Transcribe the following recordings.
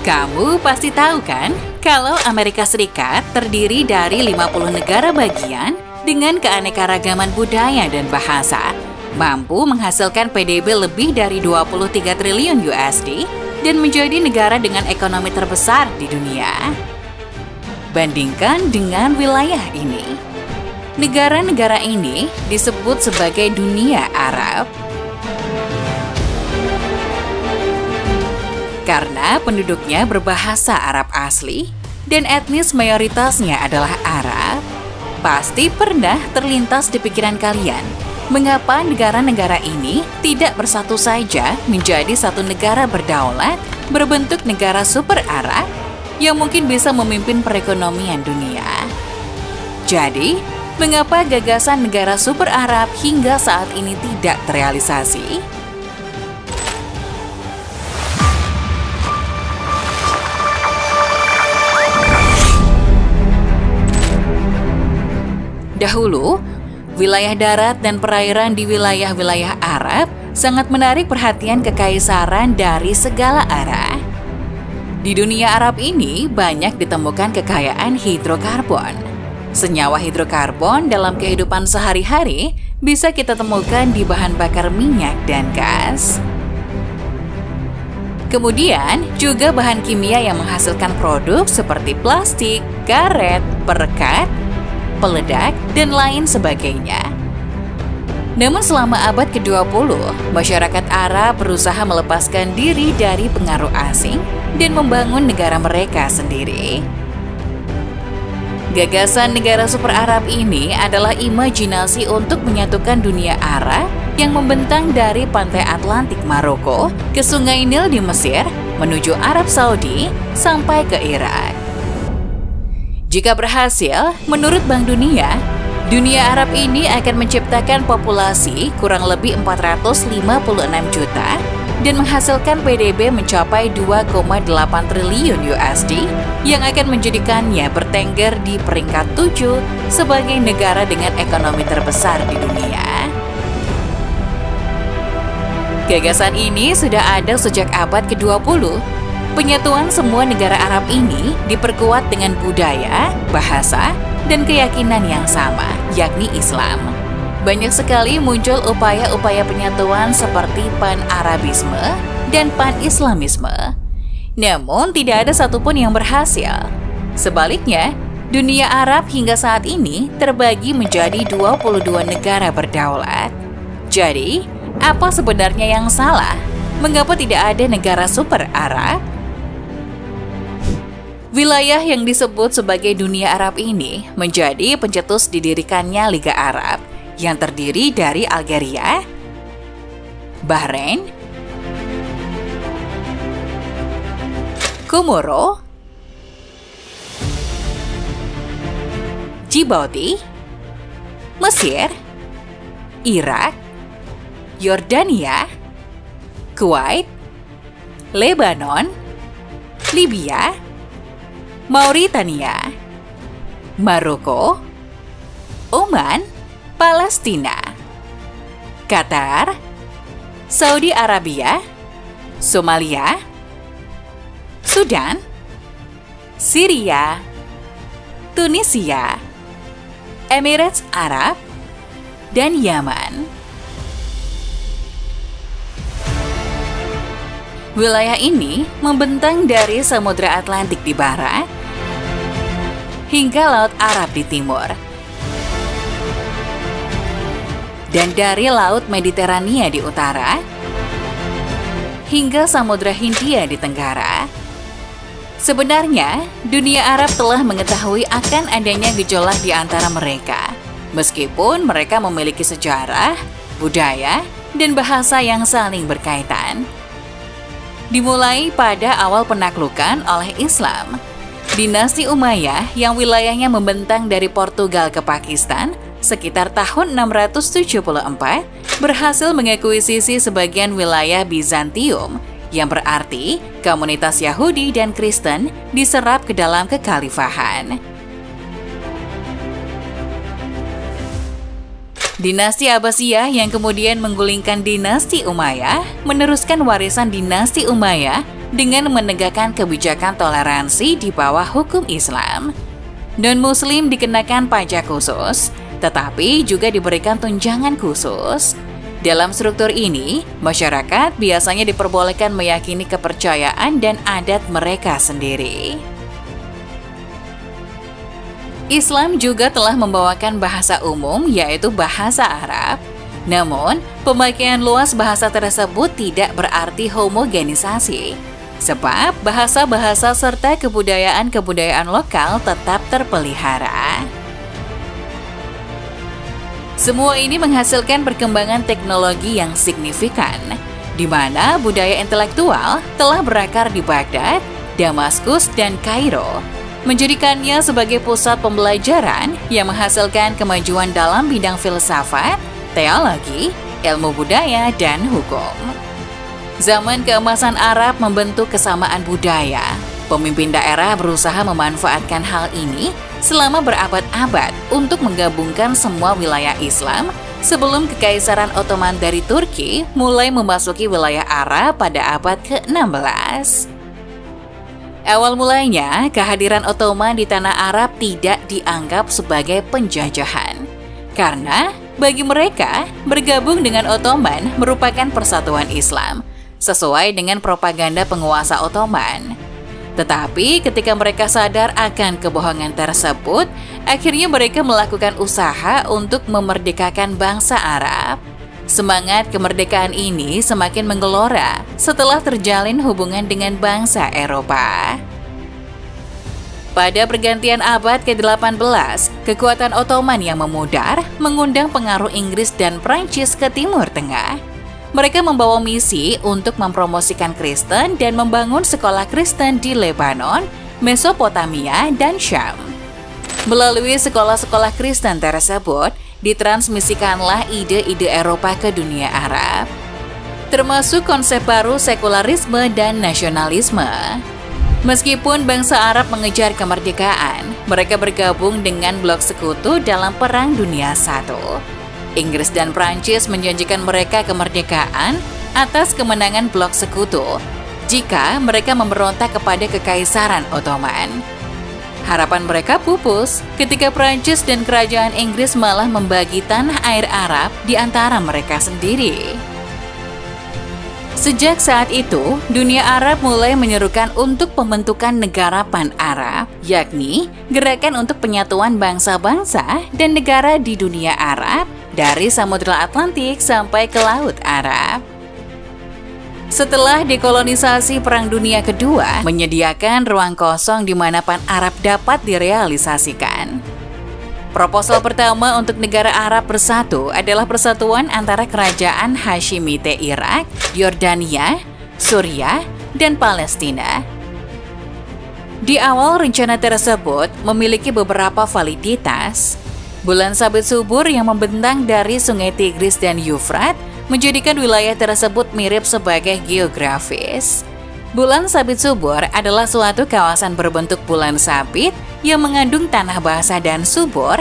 Kamu pasti tahu kan, kalau Amerika Serikat terdiri dari 50 negara bagian dengan keanekaragaman budaya dan bahasa, mampu menghasilkan PDB lebih dari 23 triliun USD dan menjadi negara dengan ekonomi terbesar di dunia. Bandingkan dengan wilayah ini. Negara-negara ini disebut sebagai dunia Arab. Karena penduduknya berbahasa Arab asli dan etnis mayoritasnya adalah Arab, pasti pernah terlintas di pikiran kalian, mengapa negara-negara ini tidak bersatu saja menjadi satu negara berdaulat berbentuk negara super Arab yang mungkin bisa memimpin perekonomian dunia. Jadi, mengapa gagasan negara super Arab hingga saat ini tidak terrealisasi? Dahulu, wilayah darat dan perairan di wilayah-wilayah Arab sangat menarik perhatian kekaisaran dari segala arah. Di dunia Arab ini banyak ditemukan kekayaan hidrokarbon. Senyawa hidrokarbon dalam kehidupan sehari-hari bisa kita temukan di bahan bakar minyak dan gas. Kemudian, juga bahan kimia yang menghasilkan produk seperti plastik, karet, perekat, peledak, dan lain sebagainya. Namun selama abad ke-20, masyarakat Arab berusaha melepaskan diri dari pengaruh asing dan membangun negara mereka sendiri. Gagasan negara super Arab ini adalah imajinasi untuk menyatukan dunia Arab yang membentang dari pantai Atlantik Maroko ke Sungai Nil di Mesir menuju Arab Saudi sampai ke Irak. Jika berhasil, menurut Bank Dunia, dunia Arab ini akan menciptakan populasi kurang lebih 456 juta dan menghasilkan PDB mencapai 2,8 triliun USD yang akan menjadikannya bertengger di peringkat 7 sebagai negara dengan ekonomi terbesar di dunia. Gagasan ini sudah ada sejak abad ke-20. Penyatuan semua negara Arab ini diperkuat dengan budaya, bahasa, dan keyakinan yang sama, yakni Islam. Banyak sekali muncul upaya-upaya penyatuan seperti pan-Arabisme dan pan-Islamisme. Namun tidak ada satupun yang berhasil. Sebaliknya, dunia Arab hingga saat ini terbagi menjadi 22 negara berdaulat. Jadi, apa sebenarnya yang salah? Mengapa tidak ada negara super Arab? Wilayah yang disebut sebagai dunia Arab ini menjadi pencetus didirikannya Liga Arab yang terdiri dari Algeria, Bahrain, Komoro, Djibouti, Mesir, Irak, Yordania, Kuwait, Lebanon, Libya, Mauritania, Maroko, Oman, Palestina, Qatar, Saudi Arabia, Somalia, Sudan, Syria, Tunisia, Emirates Arab, dan Yaman. Wilayah ini membentang dari Samudra Atlantik di barat hingga Laut Arab di timur, dan dari Laut Mediterania di utara hingga Samudra Hindia di tenggara. Sebenarnya, dunia Arab telah mengetahui akan adanya gejolak di antara mereka, meskipun mereka memiliki sejarah, budaya, dan bahasa yang saling berkaitan. Dimulai pada awal penaklukan oleh Islam, dinasti Umayyah yang wilayahnya membentang dari Portugal ke Pakistan sekitar tahun 674 berhasil mengakuisisi sebagian wilayah Bizantium, yang berarti komunitas Yahudi dan Kristen diserap ke dalam kekhalifahan. Dinasti Abbasiyah yang kemudian menggulingkan dinasti Umayyah meneruskan warisan dinasti Umayyah dengan menegakkan kebijakan toleransi di bawah hukum Islam. Non-Muslim dikenakan pajak khusus, tetapi juga diberikan tunjangan khusus. Dalam struktur ini, masyarakat biasanya diperbolehkan meyakini kepercayaan dan adat mereka sendiri. Islam juga telah membawakan bahasa umum, yaitu bahasa Arab. Namun, pemakaian luas bahasa tersebut tidak berarti homogenisasi, sebab bahasa-bahasa serta kebudayaan-kebudayaan lokal tetap terpelihara. Semua ini menghasilkan perkembangan teknologi yang signifikan, di mana budaya intelektual telah berakar di Baghdad, Damaskus, dan Kairo, menjadikannya sebagai pusat pembelajaran yang menghasilkan kemajuan dalam bidang filsafat, teologi, ilmu budaya, dan hukum. Zaman keemasan Arab membentuk kesamaan budaya. Pemimpin daerah berusaha memanfaatkan hal ini selama berabad-abad untuk menggabungkan semua wilayah Islam sebelum Kekaisaran Ottoman dari Turki mulai memasuki wilayah Arab pada abad ke-16. Awal mulanya, kehadiran Ottoman di tanah Arab tidak dianggap sebagai penjajahan, karena bagi mereka, bergabung dengan Ottoman merupakan persatuan Islam, sesuai dengan propaganda penguasa Ottoman. Tetapi ketika mereka sadar akan kebohongan tersebut, akhirnya mereka melakukan usaha untuk memerdekakan bangsa Arab. Semangat kemerdekaan ini semakin menggelora setelah terjalin hubungan dengan bangsa Eropa. Pada pergantian abad ke-18, kekuatan Ottoman yang memudar mengundang pengaruh Inggris dan Prancis ke Timur Tengah. Mereka membawa misi untuk mempromosikan Kristen dan membangun sekolah Kristen di Lebanon, Mesopotamia, dan Syam. Melalui sekolah-sekolah Kristen tersebut, ditransmisikanlah ide-ide Eropa ke dunia Arab, termasuk konsep baru sekularisme dan nasionalisme. Meskipun bangsa Arab mengejar kemerdekaan, mereka bergabung dengan blok sekutu dalam Perang Dunia I. Inggris dan Prancis menjanjikan mereka kemerdekaan atas kemenangan blok sekutu jika mereka memberontak kepada Kekaisaran Ottoman. Harapan mereka pupus ketika Prancis dan Kerajaan Inggris malah membagi tanah air Arab di antara mereka sendiri. Sejak saat itu, dunia Arab mulai menyerukan untuk pembentukan negara Pan-Arab, yakni gerakan untuk penyatuan bangsa-bangsa dan negara di dunia Arab dari Samudra Atlantik sampai ke Laut Arab. Setelah dekolonisasi Perang Dunia Kedua, menyediakan ruang kosong di mana Pan-Arab dapat direalisasikan. Proposal pertama untuk negara Arab bersatu adalah persatuan antara kerajaan Hashimite Irak, Yordania, Suriah, dan Palestina. Di awal rencana tersebut memiliki beberapa validitas. Bulan sabit subur yang membentang dari Sungai Tigris dan Yufrat menjadikan wilayah tersebut mirip sebagai geografis. Bulan sabit subur adalah suatu kawasan berbentuk bulan sabit yang mengandung tanah basah dan subur.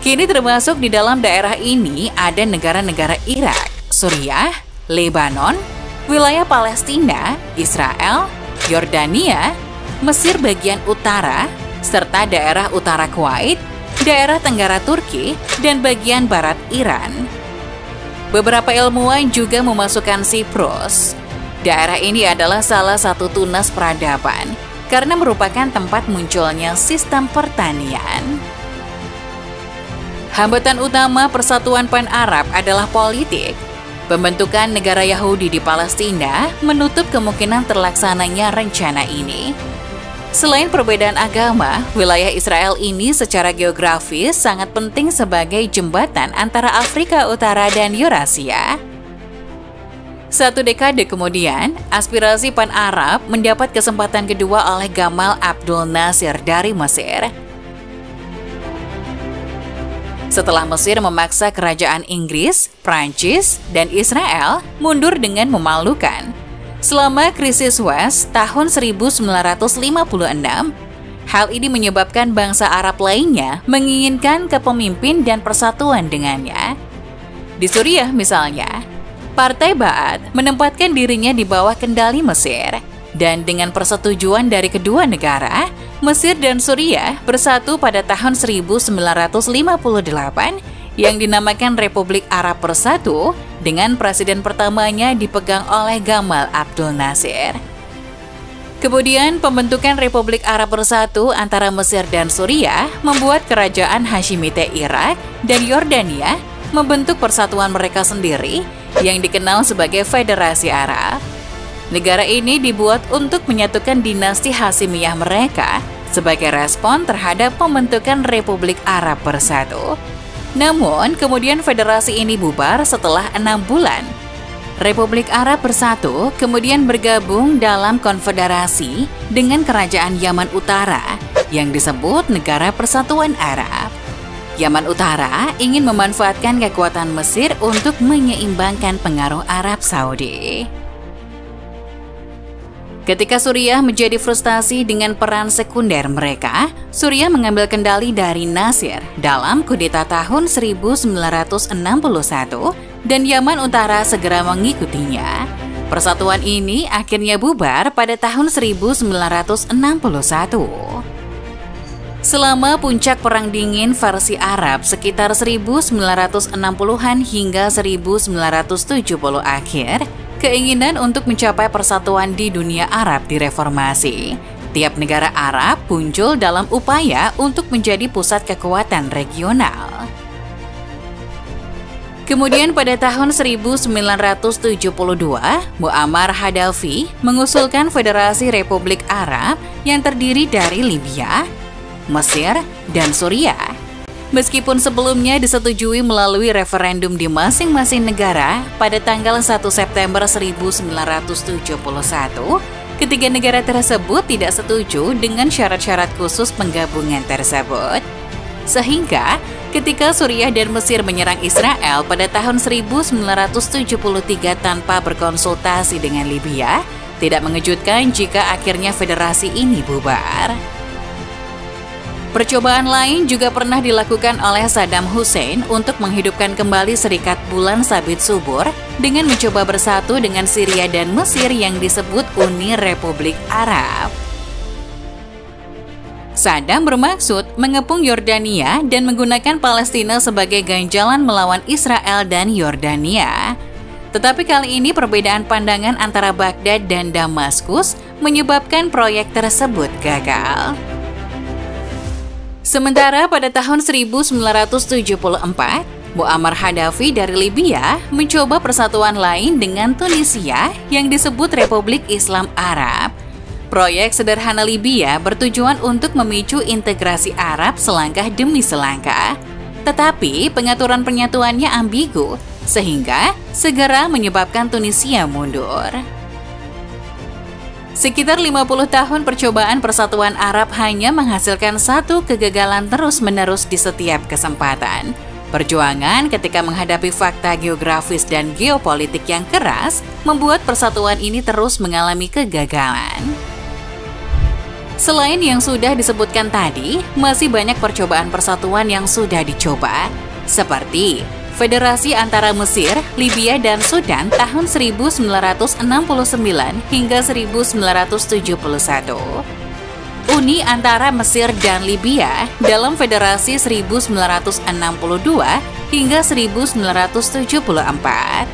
Kini termasuk di dalam daerah ini ada negara-negara Irak, Suriah, Lebanon, wilayah Palestina, Israel, Yordania, Mesir bagian utara, serta daerah utara Kuwait, daerah tenggara Turki, dan bagian barat Iran. Beberapa ilmuwan juga memasukkan Siprus. Daerah ini adalah salah satu tunas peradaban karena merupakan tempat munculnya sistem pertanian. Hambatan utama persatuan Pan-Arab adalah politik. Pembentukan negara Yahudi di Palestina menutup kemungkinan terlaksananya rencana ini. Selain perbedaan agama, wilayah Israel ini secara geografis sangat penting sebagai jembatan antara Afrika Utara dan Eurasia. Satu dekade kemudian, aspirasi Pan-Arab mendapat kesempatan kedua oleh Gamal Abdul Nasir dari Mesir. Setelah Mesir memaksa kerajaan Inggris, Prancis, dan Israel mundur dengan memalukan. Selama krisis Suez tahun 1956, hal ini menyebabkan bangsa Arab lainnya menginginkan kepemimpin dan persatuan dengannya. Di Suriah misalnya, Partai Ba'ath menempatkan dirinya di bawah kendali Mesir. Dan dengan persetujuan dari kedua negara, Mesir dan Suriah bersatu pada tahun 1958 yang dinamakan Republik Arab Bersatu dengan presiden pertamanya dipegang oleh Gamal Abdul Nasir. Kemudian pembentukan Republik Arab Bersatu antara Mesir dan Suriah membuat kerajaan Hashimite Irak dan Yordania membentuk persatuan mereka sendiri yang dikenal sebagai Federasi Arab. Negara ini dibuat untuk menyatukan dinasti Hashimiyah mereka sebagai respon terhadap pembentukan Republik Arab Bersatu. Namun, kemudian federasi ini bubar setelah 6 bulan. Republik Arab Bersatu kemudian bergabung dalam konfederasi dengan Kerajaan Yaman Utara yang disebut Negara Persatuan Arab. Yaman Utara ingin memanfaatkan kekuatan Mesir untuk menyeimbangkan pengaruh Arab Saudi. Ketika Suriah menjadi frustasi dengan peran sekunder mereka, Suriah mengambil kendali dari Nasir dalam kudeta tahun 1961 dan Yaman Utara segera mengikutinya. Persatuan ini akhirnya bubar pada tahun 1961. Selama puncak Perang Dingin versi Arab sekitar 1960-an hingga 1970 akhir, keinginan untuk mencapai persatuan di dunia Arab direformasi. Tiap negara Arab muncul dalam upaya untuk menjadi pusat kekuatan regional. Kemudian pada tahun 1972, Muammar Gaddafi mengusulkan Federasi Republik Arab yang terdiri dari Libya, Mesir, dan Suriah. Meskipun sebelumnya disetujui melalui referendum di masing-masing negara pada tanggal 1 September 1971, ketiga negara tersebut tidak setuju dengan syarat-syarat khusus penggabungan tersebut. Sehingga, ketika Suriah dan Mesir menyerang Israel pada tahun 1973 tanpa berkonsultasi dengan Libya, tidak mengejutkan jika akhirnya federasi ini bubar. Percobaan lain juga pernah dilakukan oleh Saddam Hussein untuk menghidupkan kembali Serikat Bulan Sabit Subur dengan mencoba bersatu dengan Syria dan Mesir yang disebut Uni Republik Arab. Saddam bermaksud mengepung Yordania dan menggunakan Palestina sebagai ganjalan melawan Israel dan Yordania. Tetapi kali ini perbedaan pandangan antara Baghdad dan Damaskus menyebabkan proyek tersebut gagal. Sementara pada tahun 1974, Muammar Gaddafi dari Libya mencoba persatuan lain dengan Tunisia yang disebut Republik Islam Arab. Proyek sederhana Libya bertujuan untuk memicu integrasi Arab selangkah demi selangkah. Tetapi pengaturan penyatuannya ambigu, sehingga segera menyebabkan Tunisia mundur. Sekitar 50 tahun percobaan persatuan Arab hanya menghasilkan satu kegagalan terus-menerus di setiap kesempatan. Perjuangan ketika menghadapi fakta geografis dan geopolitik yang keras membuat persatuan ini terus mengalami kegagalan. Selain yang sudah disebutkan tadi, masih banyak percobaan persatuan yang sudah dicoba, seperti Federasi antara Mesir, Libya, dan Sudan tahun 1969 hingga 1971. Uni antara Mesir dan Libya dalam Federasi 1962 hingga 1974.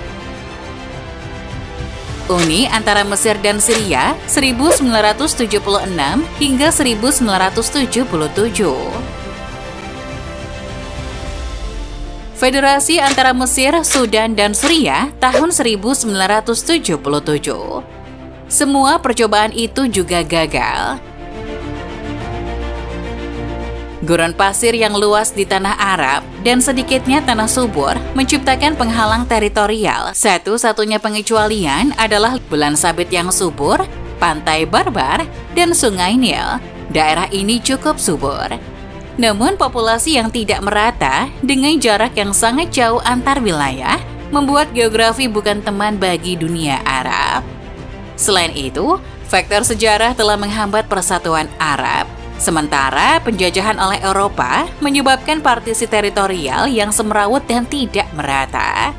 Uni antara Mesir dan Syria 1976 hingga 1977. Federasi antara Mesir, Sudan, dan Suriah tahun 1977. Semua percobaan itu juga gagal. Gurun pasir yang luas di tanah Arab dan sedikitnya tanah subur menciptakan penghalang teritorial. Satu-satunya pengecualian adalah bulan sabit yang subur, pantai Barbar, dan sungai Nil. Daerah ini cukup subur. Namun populasi yang tidak merata dengan jarak yang sangat jauh antar wilayah membuat geografi bukan teman bagi dunia Arab. Selain itu, faktor sejarah telah menghambat persatuan Arab. Sementara penjajahan oleh Eropa menyebabkan partisi teritorial yang semrawut dan tidak merata.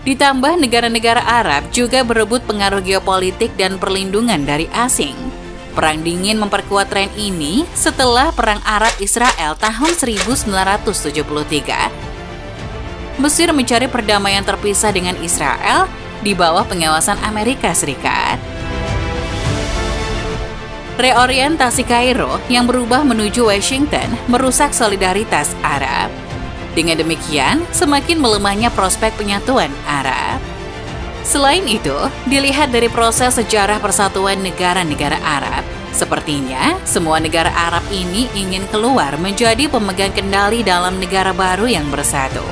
Ditambah negara-negara Arab juga berebut pengaruh geopolitik dan perlindungan dari asing. Perang dingin memperkuat tren ini setelah Perang Arab-Israel tahun 1973. Mesir mencari perdamaian terpisah dengan Israel di bawah pengawasan Amerika Serikat. Reorientasi Kairo yang berubah menuju Washington merusak solidaritas Arab. Dengan demikian, semakin melemahnya prospek penyatuan Arab. Selain itu, dilihat dari proses sejarah persatuan negara-negara Arab, sepertinya semua negara Arab ini ingin keluar menjadi pemegang kendali dalam negara baru yang bersatu.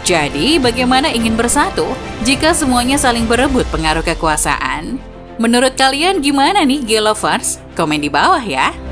Jadi, bagaimana ingin bersatu jika semuanya saling berebut pengaruh kekuasaan? Menurut kalian gimana nih, G-Lovers? Komen di bawah ya!